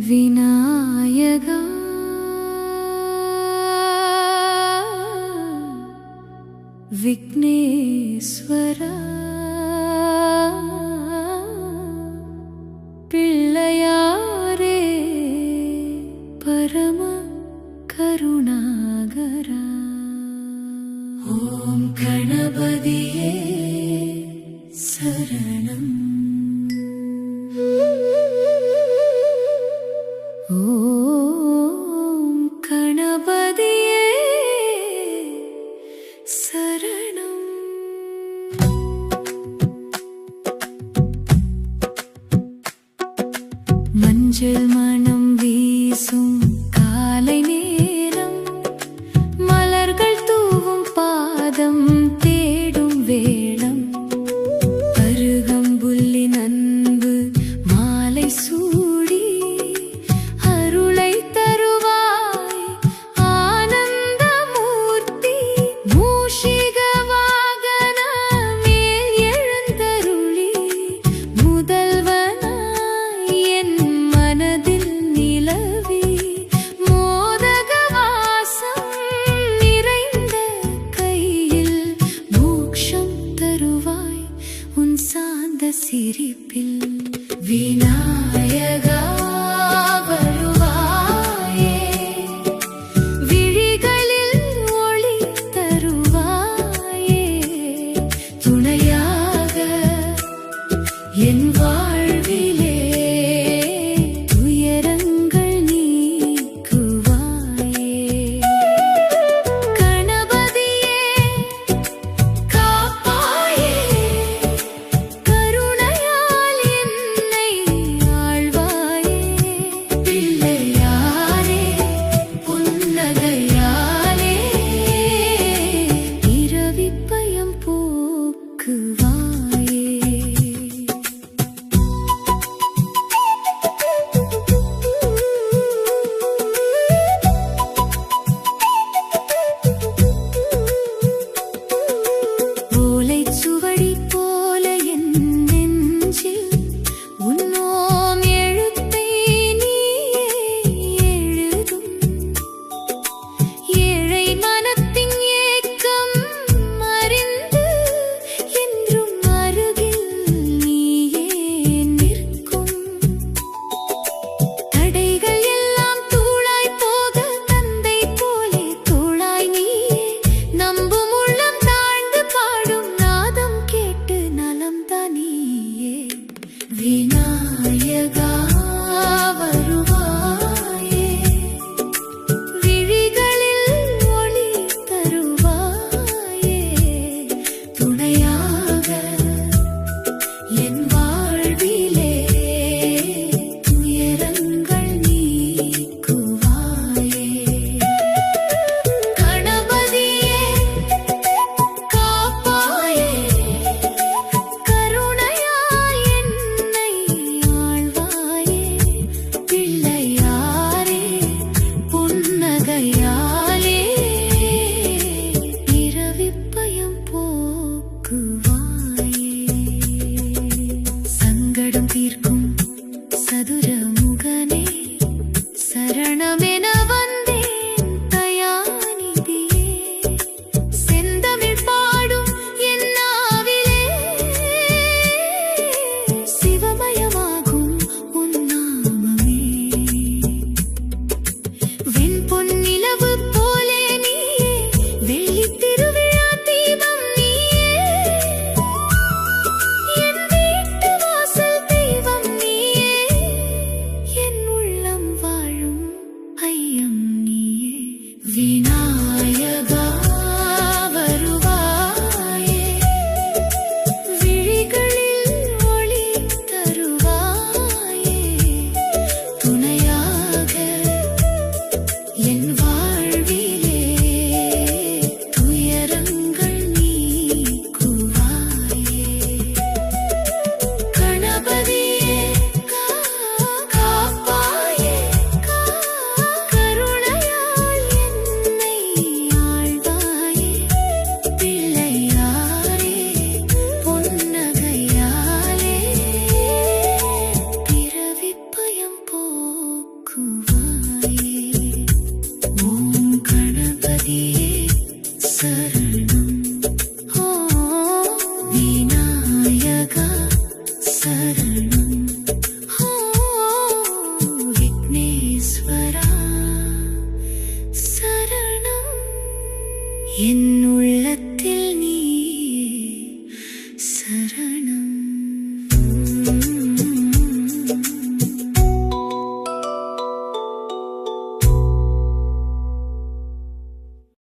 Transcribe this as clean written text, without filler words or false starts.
விநாயகா விக்னேஸ்வரா பிள்ளையாரே பரம கருணாகரா ஓம் கணபதியே சரணம் ஓம் கணபதியே சரணம் மஞ்சள் மனம் வீசும் காலை நேரம் மலர்கள் தூவும் பாதம் தேடும் வேளம் அருகம்புல்லின் அன்பு மாலை சூடி அருளை தருவாய் ஆனந்தமூர்த்தி மூஷிக வாகன மேல் எழுந்தருளி முதல்வனாய் என் மனதில் நிலவி மோதக வாசம் நிறைந்த கையில் மோட்சம் தருவாய் உன் சாந்த சிரிப்பில் விநாயகா வருவாயே விழிகளில் ஒளி தருவாயே துணையாக என் வாழ்விலே துயரங்கள் நீக்குவாயே கணபதியே காப்பாயே கருணையால் என்னை ஆழ்வாயே பிள்ளையாரே புன்னகையாலே இரவிப் பயம் போக்குவாயே ஓலைச் சுவடி போல என் நெஞ்சில் உன்னோம் எழுத்தை நீயே எழுதும் ஏழை மனத்தின் ஏக்கம் அறிந்து என்றும் அருகில் நீயே நிற்கும் தடைகள் எல்லாம் தூளாய் போக தந்தை போலே தோளாய் நீயே நம்பும் உள்ளம் தாழ்ந்து பாடும் நாதம் கேட்டு நலம் தானியே விநாயகா வருவாயே விழிகளில் ஒளி தருவாயே துணையாக என் வாழ்விலே துயரங்கள் நீக்குவாயே கணபதியே காப்பாயே கருணையால் என்னை ஆழ்வாயே பிள்ளையாரே புன்னகையாலே இரவிப் பயம் போக்குவாயே சங்கடம் தீர்க்கும் சதுரமுகனே சரணமென வந்தேன் தயாநிதியே செந்தமிழ் பாடும் என் நாவிலே சிவமயமாகும் உன் நாமமே வெண்பொன் நிலவு போலே நீயே வெள்ளித் திருவிழா தீபம் நீயே என் வீட்டு வாசல் தெய்வம் நீ என்